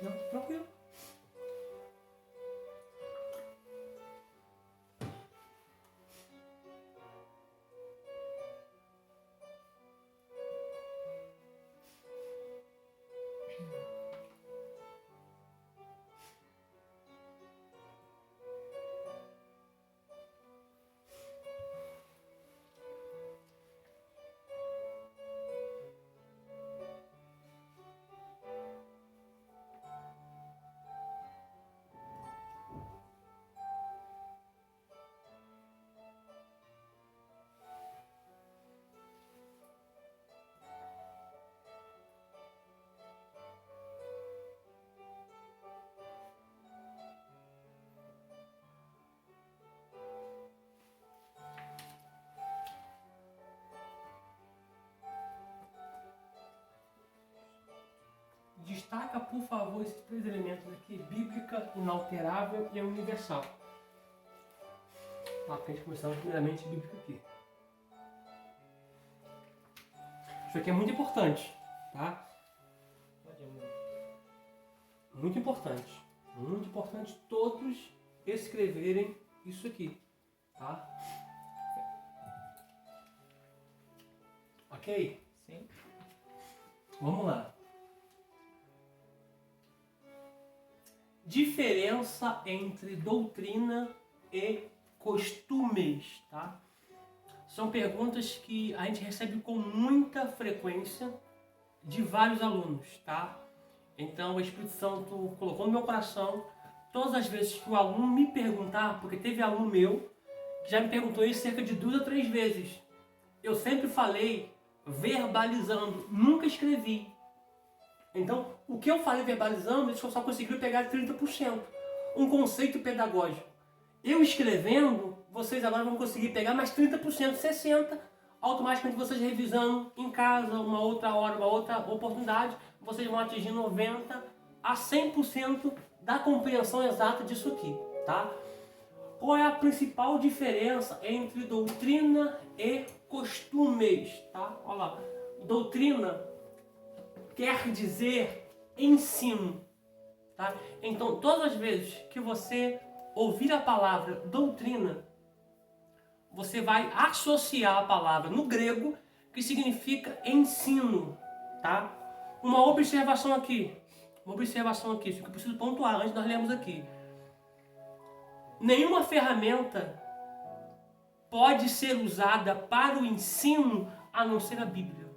Não, tranquilo. Destaca, por favor, esses três elementos aqui: bíblica, inalterável e universal. Tá, porque a gente começamos primeiramente bíblica aqui. Isso aqui é muito importante, tá? Muito importante. Muito importante todos escreverem isso aqui, tá? Ok? Sim. Vamos lá. Diferença entre doutrina e costumes, tá? São perguntas que a gente recebe com muita frequência de vários alunos, tá? Então o Espírito Santo colocou no meu coração, todas as vezes que o aluno me perguntar, porque teve aluno meu que já me perguntou isso cerca de 2 ou 3 vezes. Eu sempre falei verbalizando, nunca escrevi. Então, o que eu falei verbalizando, eles só conseguiram pegar 30%. Um conceito pedagógico. Eu escrevendo, vocês agora vão conseguir pegar mais 30%, 60%. Automaticamente vocês revisando em casa, uma outra hora, uma outra oportunidade, vocês vão atingir 90% a 100% da compreensão exata disso aqui, tá? Qual é a principal diferença entre doutrina e costumes, tá? Olha lá. Doutrina quer dizer ensino, tá? Então, todas as vezes que você ouvir a palavra doutrina, você vai associar a palavra no grego que significa ensino, tá? Uma observação aqui, isso que eu preciso pontuar antes de nós lermos aqui. Nenhuma ferramenta pode ser usada para o ensino a não ser a Bíblia,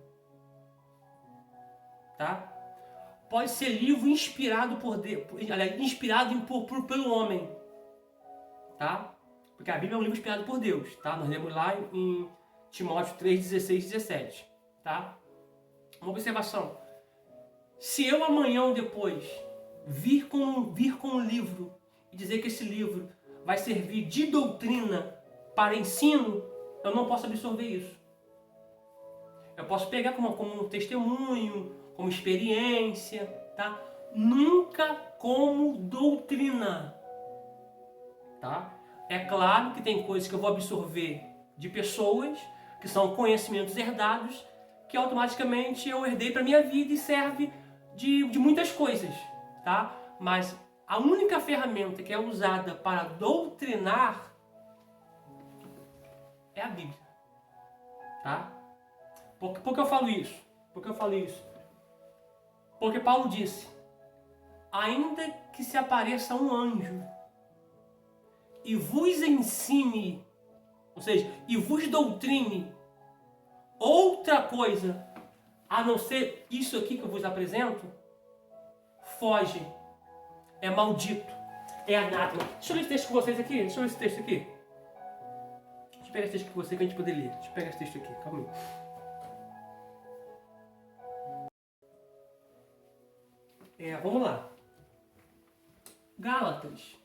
tá? Pode ser livro inspirado por Deus, inspirado pelo homem, tá? Porque a Bíblia é um livro inspirado por Deus, tá? Nós lemos lá em Timóteo 3, 16 e 17, tá? Uma observação. Se eu amanhã ou depois vir com um livro e dizer que esse livro vai servir de doutrina para ensino, eu não posso absorver isso. Eu posso pegar como um testemunho, como experiência, tá? Nunca como doutrina, tá? É claro que tem coisas que eu vou absorver de pessoas, que são conhecimentos herdados, que automaticamente eu herdei para minha vida e serve de muitas coisas, tá? Mas a única ferramenta que é usada para doutrinar é a Bíblia, tá? Por que eu falo isso? Porque Paulo disse: ainda que se apareça um anjo e vos ensine, ou seja, e vos doutrine outra coisa a não ser isso aqui que eu vos apresento, foge, é maldito, é anátema. Deixa eu ler esse texto com vocês aqui, Deixa eu pegar esse texto com você que a gente poder ler. Deixa eu pegar esse texto aqui, calma aí. Vamos lá. Gálatas.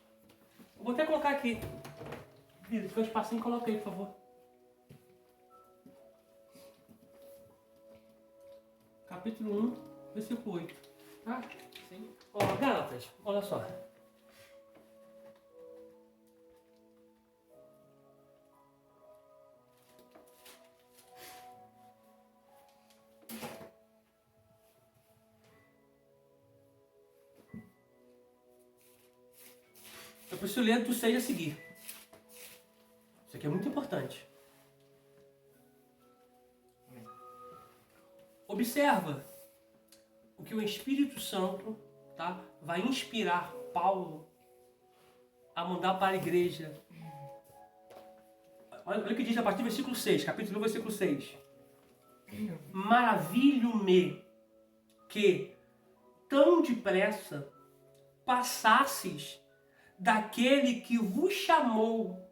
Eu vou até colocar aqui. Vida, fica um espacinho, coloca aí, por favor. Capítulo 1, versículo 8. Tá? Sim. Ó, Gálatas, olha só. Eu preciso ler do 6 a seguir. Isso aqui é muito importante. Observa o que o Espírito Santo, tá, vai inspirar Paulo a mandar para a igreja. Olha o que diz a partir do versículo 6, capítulo 1, versículo 6. Maravilho-me que tão depressa passasses daquele que vos chamou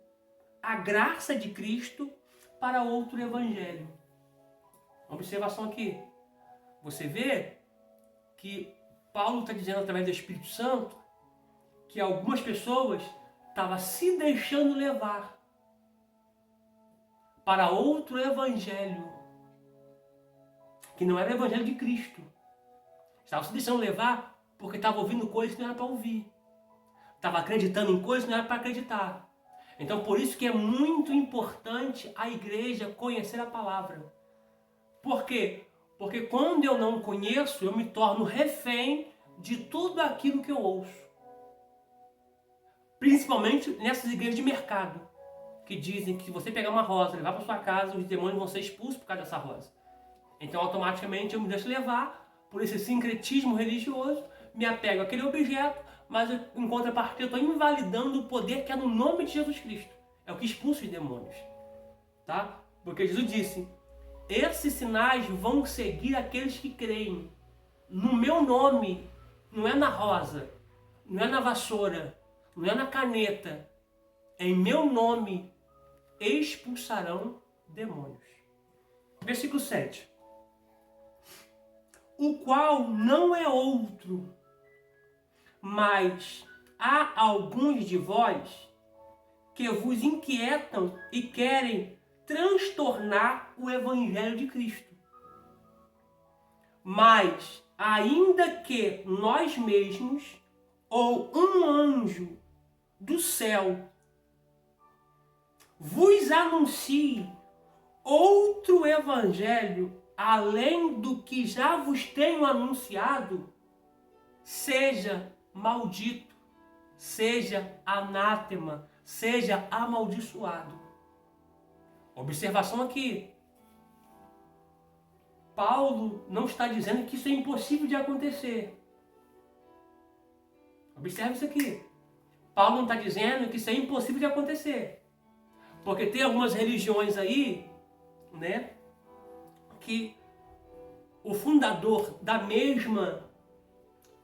a graça de Cristo para outro evangelho. Observação aqui. Você vê que Paulo está dizendo através do Espírito Santo que algumas pessoas estavam se deixando levar para outro evangelho, que não era o evangelho de Cristo. Estavam se deixando levar porque estavam ouvindo coisas que não era para ouvir. Estavam acreditando em coisas que não era para acreditar. Então por isso que é muito importante a igreja conhecer a palavra. Por quê? Porque quando eu não conheço, eu me torno refém de tudo aquilo que eu ouço. Principalmente nessas igrejas de mercado, que dizem que se você pegar uma rosa e levar para sua casa, os demônios vão ser expulsos por causa dessa rosa. Então automaticamente eu me deixo levar por esse sincretismo religioso, me apego àquele objeto, mas em contrapartida eu estou invalidando o poder que é no nome de Jesus Cristo. É o que expulsa os demônios. Tá? Porque Jesus disse: esses sinais vão seguir aqueles que creem. No meu nome, não é na rosa, não é na vassoura, não é na caneta. Em meu nome expulsarão demônios. Versículo 7. O qual não é outro, mas há alguns de vós que vos inquietam e querem transtornar o evangelho de Cristo. Mas, ainda que nós mesmos ou um anjo do céu vos anuncie outro evangelho além do que já vos tenho anunciado, seja maldito, seja anátema, seja amaldiçoado. Observação aqui. Paulo não está dizendo que isso é impossível de acontecer. Observe isso aqui. Paulo não está dizendo que isso é impossível de acontecer. Porque tem algumas religiões aí, né, que o fundador da mesma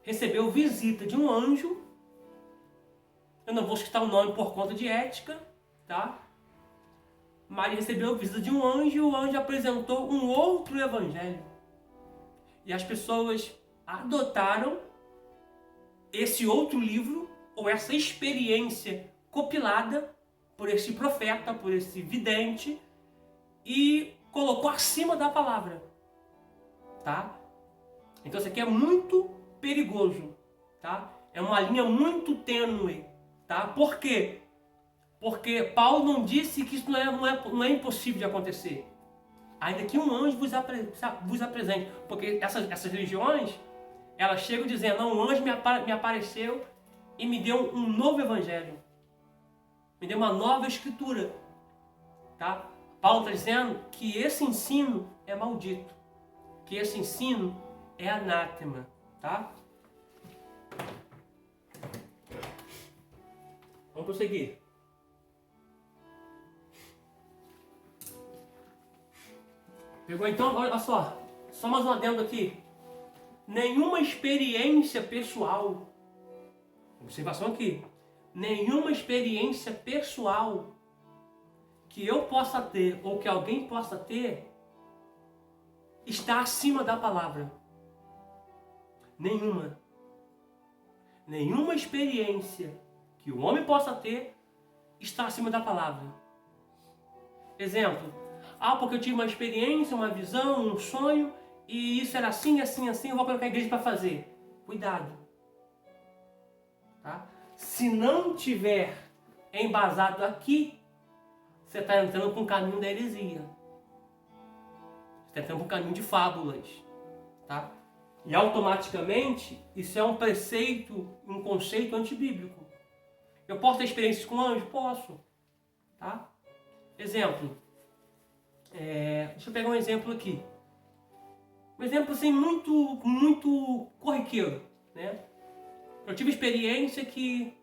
recebeu visita de um anjo. Eu não vou citar o nome por conta de ética, tá? Mas ele recebeu visita de um anjo e o anjo apresentou um outro evangelho. E as pessoas adotaram esse outro livro ou essa experiência compilada por esse profeta, por esse vidente, e colocou acima da palavra, tá? Então isso aqui é muito perigoso, tá? É uma linha muito tênue, tá? Por quê? Porque Paulo não disse que isso não é impossível de acontecer. Ainda que um anjo vos apresente. Porque essas religiões, elas chegam dizendo: não, um anjo me apareceu e me deu um novo evangelho. Me deu uma nova escritura, tá? Paulo está dizendo que esse ensino é maldito, que esse ensino é anátema, tá? Vamos prosseguir. Pegou então? Olha só mais um adendo aqui. Nenhuma experiência pessoal, observação aqui, nenhuma experiência pessoal que eu possa ter ou que alguém possa ter está acima da palavra. Nenhuma. Nenhuma experiência que o homem possa ter está acima da palavra. Exemplo. Porque eu tive uma experiência, uma visão, um sonho, e isso era assim, assim, assim, eu vou colocar a igreja para fazer. Cuidado. Tá? Se não tiver embasado aqui, você está entrando para um caminho da heresia. Você está entrando para um caminho de fábulas. Tá? E automaticamente, isso é um preceito, um conceito antibíblico. Eu posso ter experiências com anjos? Posso. Tá? Exemplo. Deixa eu pegar um exemplo aqui. Um exemplo assim muito corriqueiro, né? Eu tive experiência que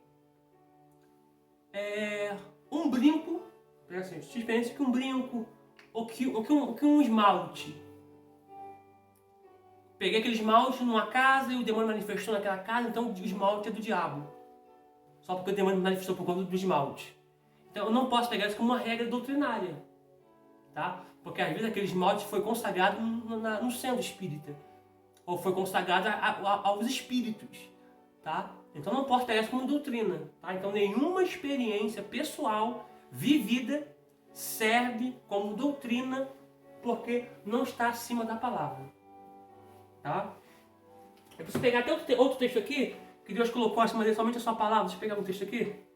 um brinco, assim, eu tive experiência que um brinco ou que um esmalte. Peguei aquele esmalte numa casa e o demônio manifestou naquela casa, então o esmalte é do diabo. Só porque o demônio manifestou por conta do esmalte. Então eu não posso pegar isso como uma regra doutrinária, tá? Porque às vezes aquele esmalte foi consagrado no centro espírita, ou foi consagrado aos espíritos, tá? Então não posso pegar isso como doutrina, tá? Então nenhuma experiência pessoal vivida serve como doutrina, porque não está acima da palavra, tá? Eu preciso pegar até outro texto aqui, que Deus colocou acima dele somente a sua palavra. Deixa eu pegar um texto aqui.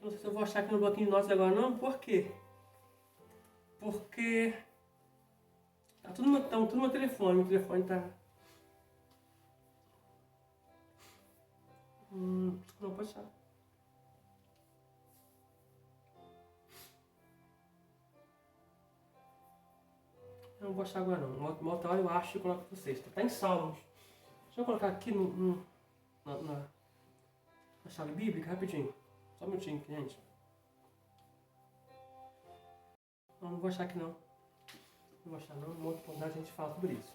Não sei se eu vou achar aqui no bloquinho de notas agora não. Por quê? Porque tá tudo no meu telefone. Meu telefone tá... Não, pode achar. Eu não vou achar agora não. Uma outra hora eu acho e coloco pra vocês. Tá em Salmos. Deixa eu colocar aqui na chave bíblica rapidinho. Só um minutinho, gente. Não vou achar aqui não. Não vou achar não. Uma outra oportunidade a gente fala sobre isso.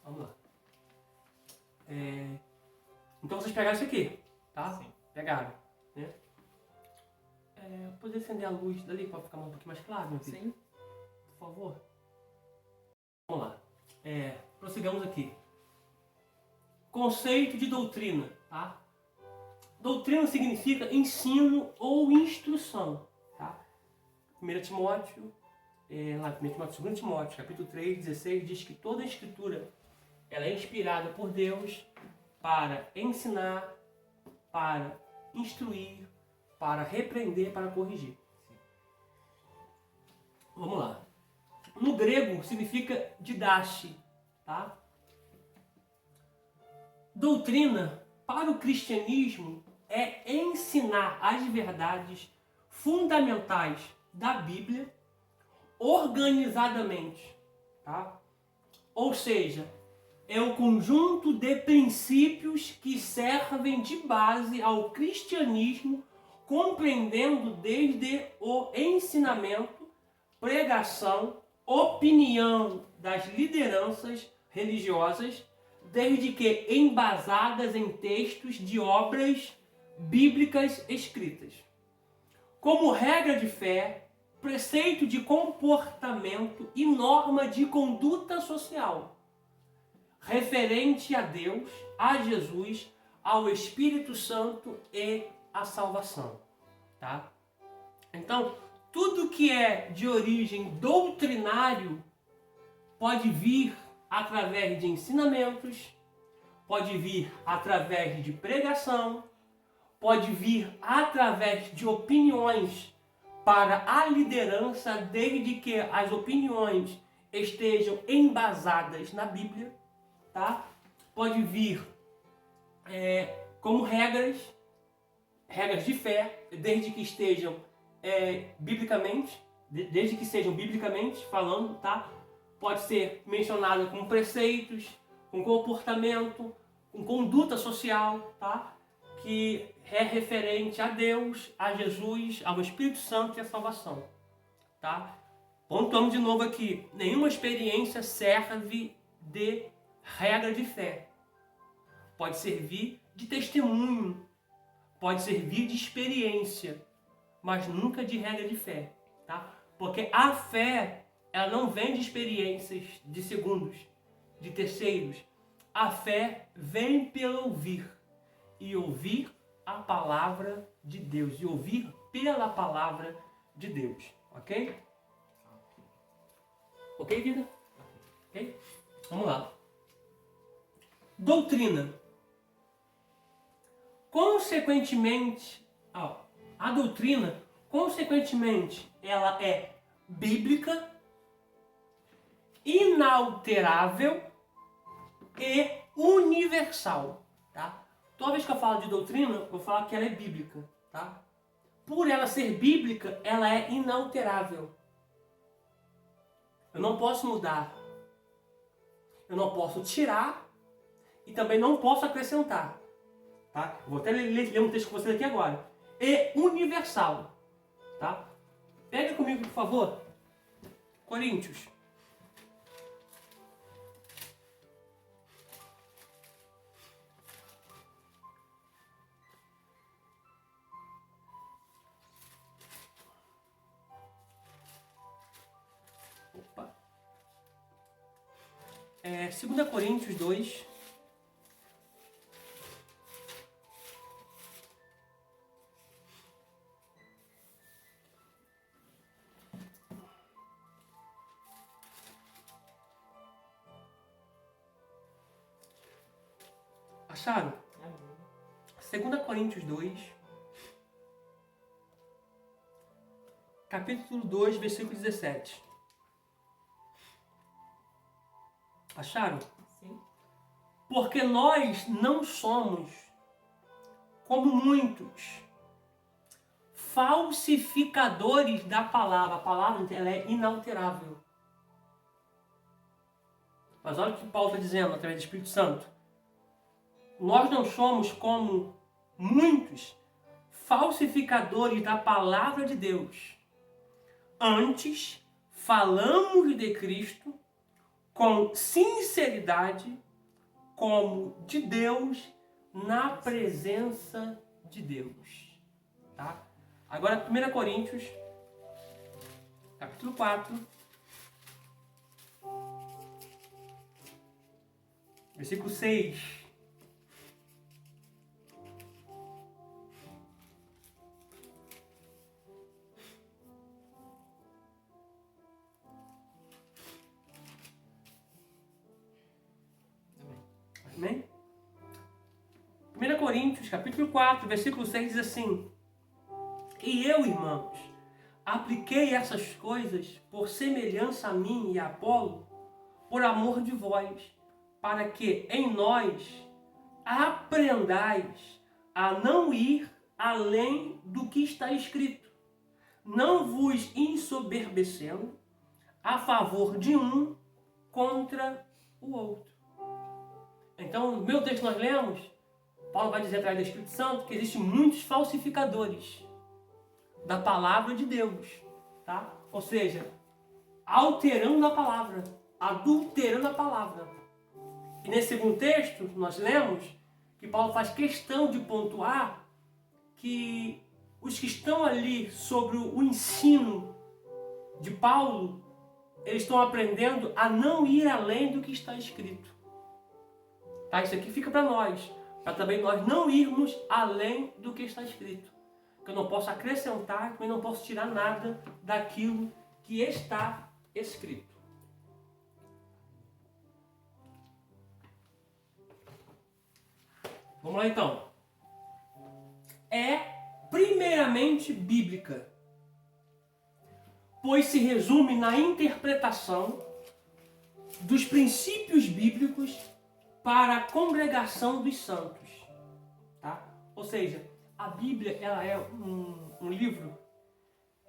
Vamos lá. Então vocês pegaram isso aqui, tá? Sim. Pegaram, né? Poder acender a luz dali para ficar um pouquinho mais claro, meu filho? Sim. Por favor. Vamos lá. Prossigamos aqui. Conceito de doutrina, tá? Doutrina significa ensino ou instrução, tá? 1 Timóteo, 2 Timóteo, capítulo 3, 16, diz que toda a escritura ela é inspirada por Deus para ensinar, para instruir, para repreender, para corrigir. Vamos lá. No grego significa didache, tá? Doutrina para o cristianismo é ensinar as verdades fundamentais da Bíblia organizadamente, tá? Ou seja, é o conjunto de princípios que servem de base ao cristianismo, compreendendo desde o ensinamento, pregação, opinião das lideranças religiosas, desde que embasadas em textos de obras bíblicas escritas. Como regra de fé, preceito de comportamento e norma de conduta social, referente a Deus, a Jesus, ao Espírito Santo e à salvação, tá? Então, tudo que é de origem doutrinário pode vir através de ensinamentos, pode vir através de pregação, pode vir através de opiniões para a liderança, desde que as opiniões estejam embasadas na Bíblia, tá? Pode vir como regras de fé, desde que estejam biblicamente, desde que sejam biblicamente falando, tá? Pode ser mencionada com preceitos, com comportamento, com conduta social, tá? Que é referente a Deus, a Jesus, ao Espírito Santo e à salvação, tá? Pontuamos de novo aqui, nenhuma experiência serve de regra de fé. Pode servir de testemunho, pode servir de experiência, mas nunca de regra de fé, tá? Porque a fé, ela não vem de experiências de segundos, de terceiros. A fé vem pelo ouvir, e ouvir a palavra de Deus, e ouvir pela palavra de Deus, ok? Ok, vida? Ok? Vamos lá. Doutrina. Consequentemente, a doutrina, consequentemente, ela é bíblica inalterável e universal, tá? Toda vez que eu falo de doutrina, eu vou falar que ela é bíblica, tá? Por ela ser bíblica, ela é inalterável. Eu não posso mudar. Eu não posso tirar e também não posso acrescentar, tá? Vou até ler um texto com vocês aqui agora. E universal, tá? Pega comigo, por favor. Coríntios. Opa. 2 Coríntios 2. Acharam? 2 Coríntios 2, capítulo 2, versículo 17. Acharam? Sim. Porque nós não somos como muitos falsificadores da palavra. A palavra ela é inalterável. Mas olha o que Paulo está dizendo através do Espírito Santo. Nós não somos como muitos falsificadores da palavra de Deus. Antes, falamos de Cristo com sinceridade, como de Deus, na presença de Deus. Tá? Agora, 1 Coríntios, capítulo 4, versículo 6. Amém? 1 Coríntios, capítulo 4, versículo 6 diz assim: E eu, irmãos, apliquei essas coisas por semelhança a mim e a Apolo, por amor de vós, para que em nós aprendais a não ir além do que está escrito, não vos ensoberbecendo a favor de um contra o outro. Então, no meu texto que nós lemos, Paulo vai dizer através do Espírito Santo que existem muitos falsificadores da palavra de Deus, tá? Ou seja, alterando a palavra, adulterando a palavra. E nesse segundo texto, nós lemos que Paulo faz questão de pontuar que os que estão ali sobre o ensino de Paulo, eles estão aprendendo a não ir além do que está escrito. Tá? Isso aqui fica para nós, para também nós não irmos além do que está escrito. Que eu não posso acrescentar, também não posso tirar nada daquilo que está escrito. Vamos lá então. É primeiramente bíblica, pois se resume na interpretação dos princípios bíblicos para a congregação dos santos, tá? Ou seja, a Bíblia ela é um livro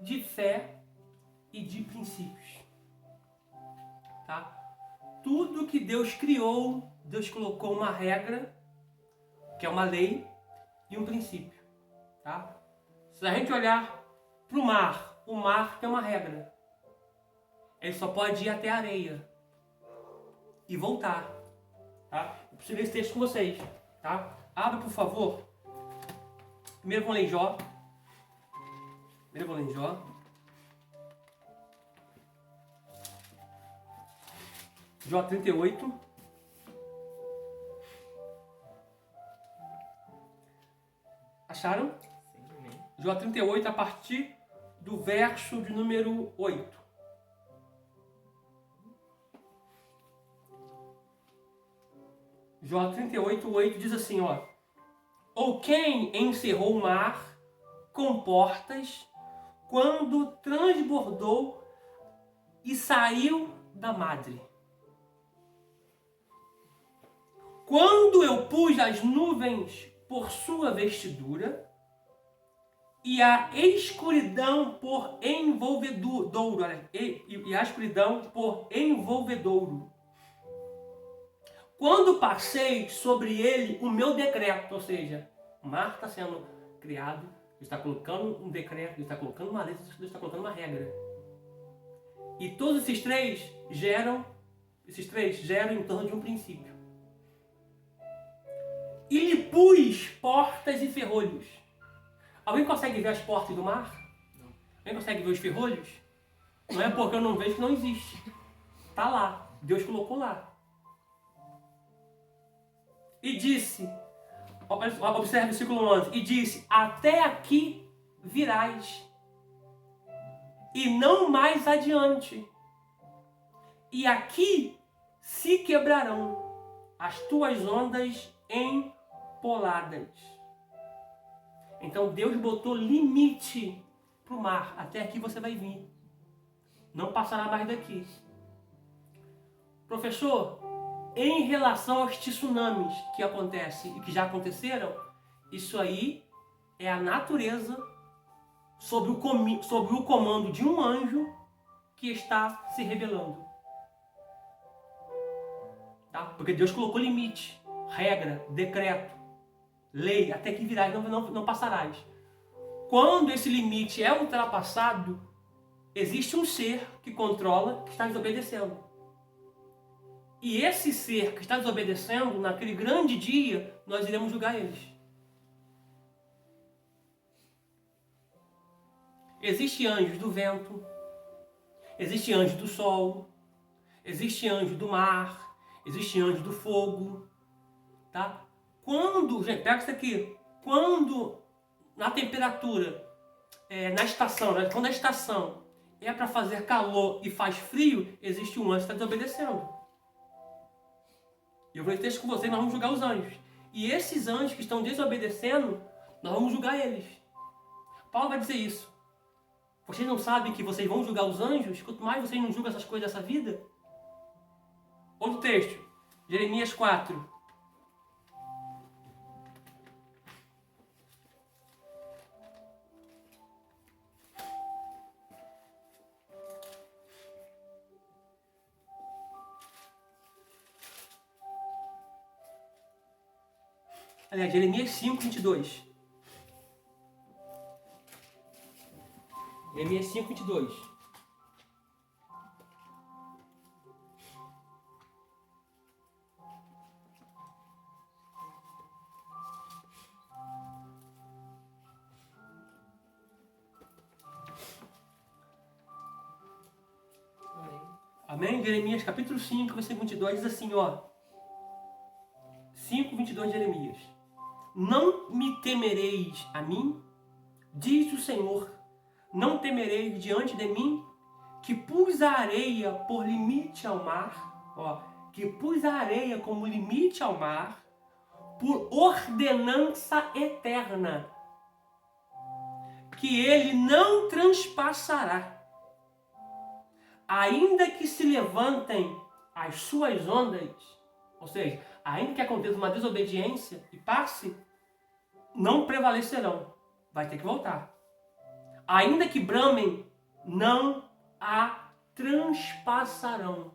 de fé e de princípios, tá? Tudo que Deus criou, Deus colocou uma regra, que é uma lei, e um princípio, tá? Se a gente olhar para o mar tem uma regra. Ele só pode ir até a areia e voltar. Tá? Eu preciso ler esse texto com vocês. Tá? Abra, por favor. Primeiro vamos ler em Jó. Jó 38. Acharam? Sim. Jó 38, a partir do verso de número 8. Jó 38, 8 diz assim, ó. Ou quem encerrou o mar com portas quando transbordou e saiu da madre. Quando eu pus as nuvens por sua vestidura e a escuridão por envolvedouro, e a escuridão por envolvedouro. Quando passei sobre ele o meu decreto, ou seja, o mar está sendo criado, Deus está colocando um decreto, Deus está colocando uma lei, Deus está colocando uma regra. E todos esses três geram em torno de um princípio. E lhe pus portas e ferrolhos. Alguém consegue ver as portas do mar? Não. Alguém consegue ver os ferrolhos? Não é porque eu não vejo que não existe. Está lá. Deus colocou lá. E disse, observe o versículo 11, e disse, até aqui virás, e não mais adiante. E aqui se quebrarão as tuas ondas empoladas. Então Deus botou limite para o mar. Até aqui você vai vir. Não passará mais daqui. Professor, em relação aos tsunamis que acontecem e que já aconteceram, isso aí é a natureza sob o comando de um anjo que está se rebelando. Tá? Porque Deus colocou limite, regra, decreto, lei, até que virás, não passarás. Quando esse limite é ultrapassado, existe um ser que controla, que está desobedecendo. E esse ser que está desobedecendo, naquele grande dia, nós iremos julgar eles. Existem anjos do vento, existe anjo do sol, existe anjo do mar, existe anjo do fogo, tá? Gente, pega isso aqui, quando na temperatura, na estação, né? Quando a estação é para fazer calor e faz frio, existe um anjo que está desobedecendo. E eu vou ler texto com vocês, nós vamos julgar os anjos. E esses anjos que estão desobedecendo, nós vamos julgar eles. Paulo vai dizer isso. Vocês não sabem que vocês vão julgar os anjos? Quanto mais vocês não julgam essas coisas dessa vida? Outro texto, Jeremias 4. Aliás, Jeremias 5, 22. Jeremias 5, 22. Amém? Jeremias capítulo 5, versículo 22 diz assim, ó. 5, 22 de Jeremias. Não me temereis a mim, diz o Senhor. Não temereis diante de mim, que pus a areia por limite ao mar, ó, que pus a areia como limite ao mar, por ordenança eterna, que ele não transpassará. Ainda que se levantem as suas ondas, ou seja, ainda que aconteça uma desobediência e passe, não prevalecerão. Vai ter que voltar. Ainda que bramem, não a transpassarão.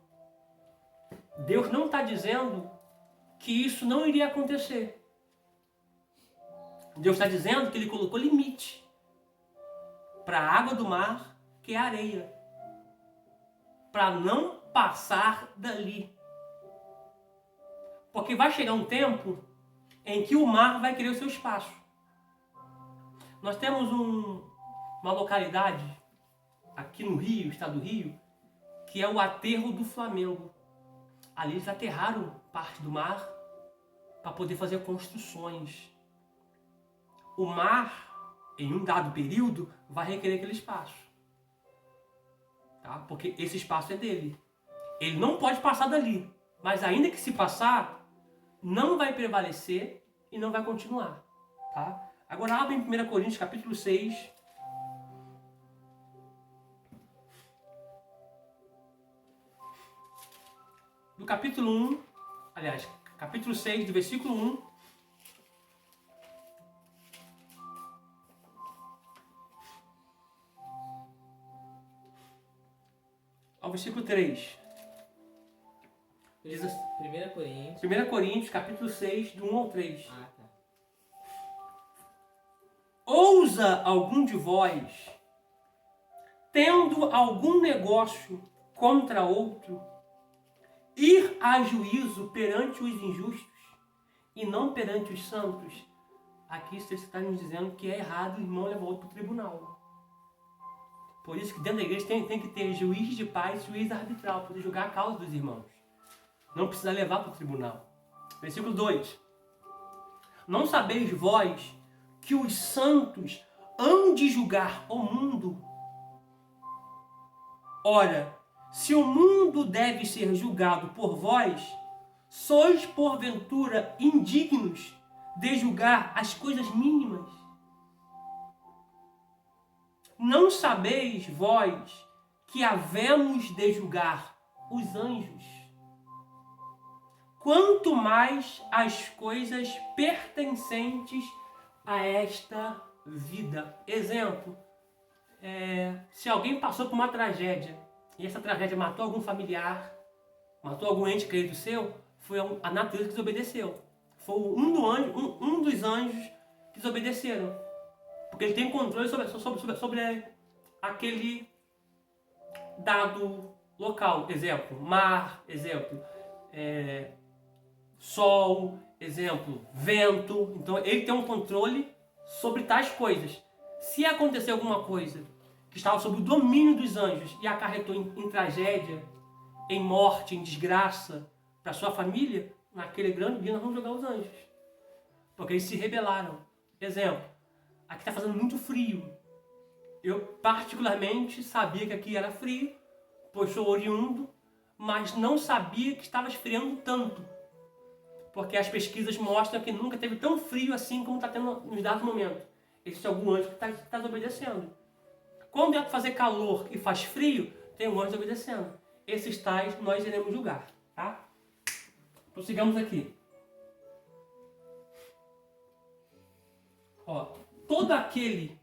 Deus não está dizendo que isso não iria acontecer. Deus está dizendo que Ele colocou limite para a água do mar, que é a areia, para não passar dali. Porque vai chegar um tempo em que o mar vai querer o seu espaço. Nós temos uma localidade aqui no Rio, estado do Rio, que é o aterro do Flamengo. Ali eles aterraram parte do mar para poder fazer construções. O mar, em um dado período, vai requerer aquele espaço. Tá? Porque esse espaço é dele. Ele não pode passar dali. Mas ainda que se passar, não vai prevalecer e não vai continuar. Tá? Agora abre em 1 Coríntios capítulo 6. do capítulo 1, aliás, capítulo 6, do versículo 1 ao versículo 3. Diz assim, 1 Coríntios. 1 Coríntios, capítulo 6, do 1 ao 3. Ah, tá. Ousa algum de vós, tendo algum negócio contra outro, ir a juízo perante os injustos e não perante os santos? Aqui você está nos dizendo que é errado o irmão levar outro para o tribunal. Por isso que dentro da igreja tem que ter juiz de paz e juiz arbitral, para poder julgar a causa dos irmãos. Não precisa levar para o tribunal. Versículo 2. Não sabeis vós que os santos hão de julgar o mundo? Ora, se o mundo deve ser julgado por vós, sois porventura indignos de julgar as coisas mínimas? Não sabeis vós que havemos de julgar os anjos? Quanto mais as coisas pertencentes a esta vida. Exemplo, se alguém passou por uma tragédia e essa tragédia matou algum familiar, matou algum ente querido seu, foi a natureza que desobedeceu. Foi um dos anjos que desobedeceram. Porque ele tem controle sobre aquele dado local. Exemplo, mar, exemplo, sol, exemplo, vento. Então ele tem um controle sobre tais coisas. Se acontecer alguma coisa que estava sob o domínio dos anjos e acarretou em tragédia, em morte, em desgraça para sua família, naquele grande dia nós vamos jogar os anjos. Porque eles se rebelaram. Exemplo, aqui está fazendo muito frio. Eu particularmente sabia que aqui era frio, pois sou oriundo, mas não sabia que estava esfriando tanto. Porque as pesquisas mostram que nunca teve tão frio assim como está tendo nos dados momentos. Existe algum anjo que está desobedecendo. Quando é para fazer calor e faz frio, tem um anjo desobedecendo. Esses tais nós iremos julgar, tá? Prossigamos aqui. Ó, todo aquele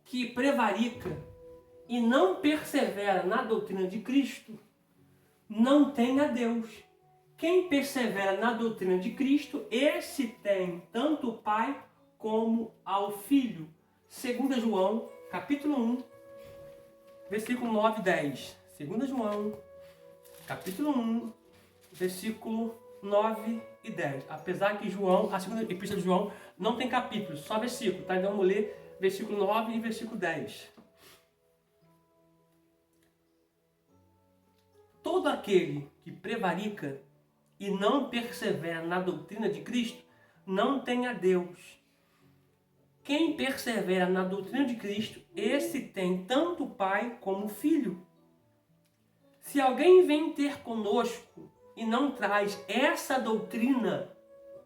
que prevarica e não persevera na doutrina de Cristo, não tem a Deus. Quem persevera na doutrina de Cristo, esse tem tanto o Pai como ao Filho. 2 João, capítulo 1, versículo 9 e 10. 2 João, capítulo 1, versículo 9 e 10. Apesar que João, a segunda epístola de João, não tem capítulos, só versículo, tá? Então vamos ler versículo 9 e versículo 10. Todo aquele que prevarica e não persevera na doutrina de Cristo, não tem a Deus. Quem persevera na doutrina de Cristo, esse tem tanto o Pai como o Filho. Se alguém vem ter conosco e não traz essa doutrina,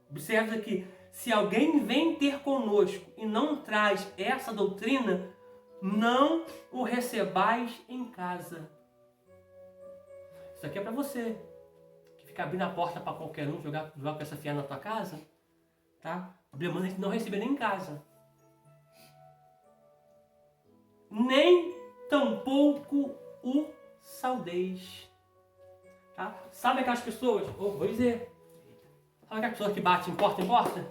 observe aqui, se alguém vem ter conosco e não traz essa doutrina, não o recebais em casa. Isso aqui é para você, que fica abrindo a porta para qualquer um, jogar com essa fiada na tua casa, tá? A Bíblia manda a gente não receber nem em casa. Nem tampouco o saudeis. Tá? Sabe aquelas pessoas? Vou dizer. Sabe aquelas pessoas que batem porta em porta?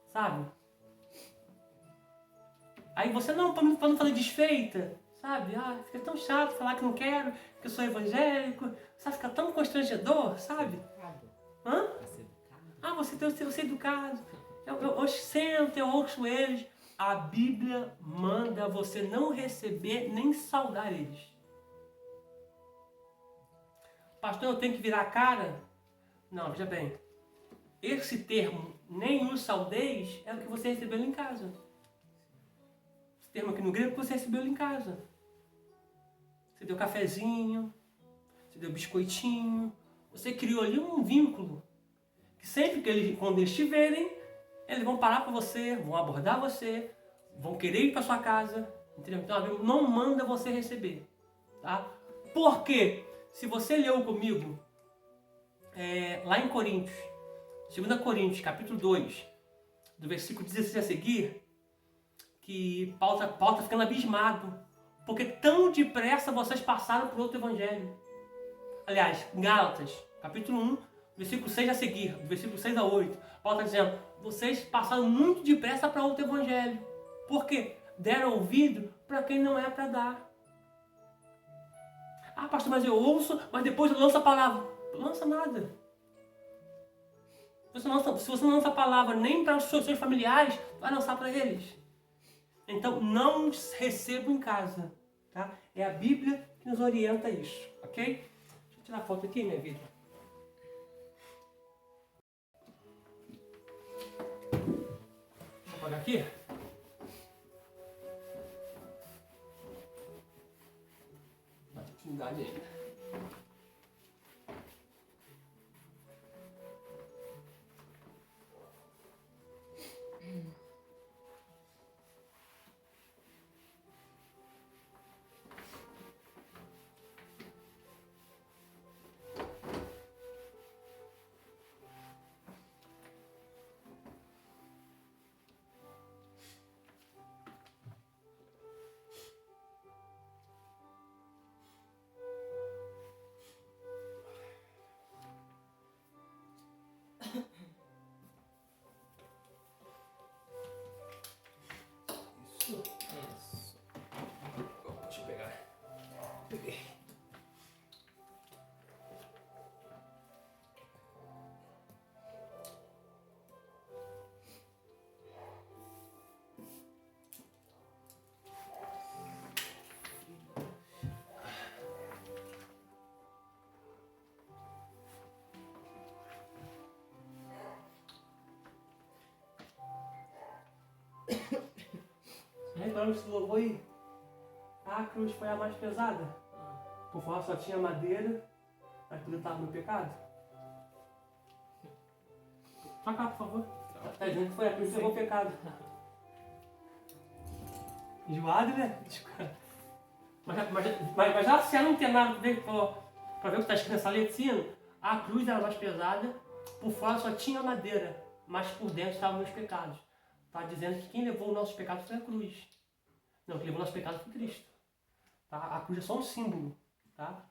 Sabe? Aí você, não, para não fazer desfeita, sabe? Ah, fica tão chato falar que não quero, que eu sou evangélico. Sabe, fica tão constrangedor, sabe? Hã? Ah, você tem que ser educado. Eu sento, eu ouço eles. A Bíblia manda você não receber nem saudar eles. Pastor, eu tenho que virar a cara? Não, veja bem. Esse termo, nem os saudeis, é o que você recebeu em casa. Esse termo aqui no grego, você recebeu em casa. Você deu cafezinho, você deu biscoitinho. Você criou ali um vínculo. Que sempre que quando eles te verem, eles vão parar para você, vão abordar você, vão querer ir para sua casa, entendeu? Então a Bíblia não manda você receber, tá? Porque se você leu comigo lá em Coríntios, 2 Coríntios, capítulo 2, do versículo 16 a seguir, que Paulo tá ficando abismado, porque tão depressa vocês passaram por outro evangelho. Aliás, Gálatas, capítulo 1, versículo 6 a seguir, do versículo 6 a 8, Paulo está dizendo, vocês passaram muito depressa para outro evangelho. Por quê? Deram ouvido para quem não é para dar. Ah, pastor, mas eu ouço, mas depois eu lanço a palavra. Lança nada. Se você não lança a palavra nem para os seus familiares, vai lançar para eles. Então, não recebo em casa. Tá? É a Bíblia que nos orienta a isso. Ok? Deixa eu tirar a foto aqui, minha vida. Vou apagar aqui. Dá continuidade ainda. Isso. Deixa eu pegar. Peguei. Reclamando esse louvor aí. A cruz foi a mais pesada. Por favor, só tinha madeira, mas tudo estava no pecado. Só cá, por favor. Tá dizendo que foi a cruz que levou o pecado. Enjoado, né? Mas já se ela não tem nada para ver o que está escrito nessa letra, a cruz era mais pesada, por fora só tinha madeira, mas por dentro estavam os pecados. Está dizendo que quem levou os nossos pecados foi a cruz. Não, quem levou os nossos pecados foi Cristo. Tá? A cruz é só um símbolo. Tá?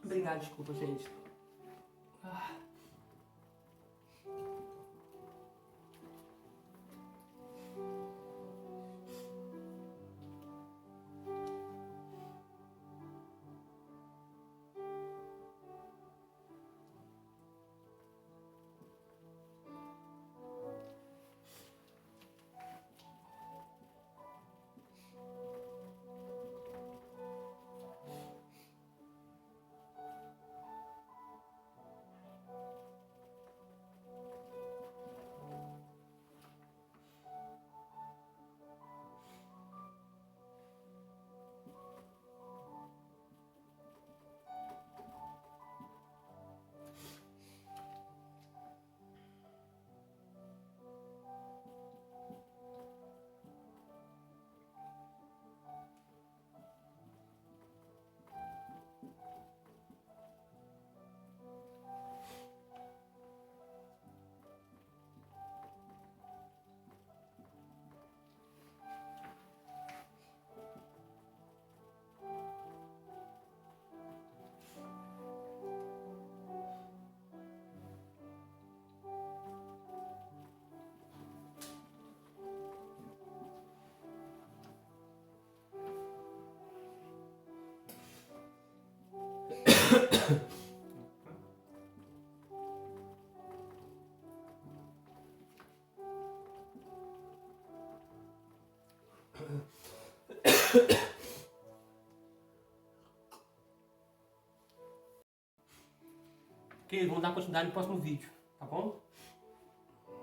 Obrigado, desculpa, gente. Ah. Ok, vamos dar continuidade no próximo vídeo, tá bom?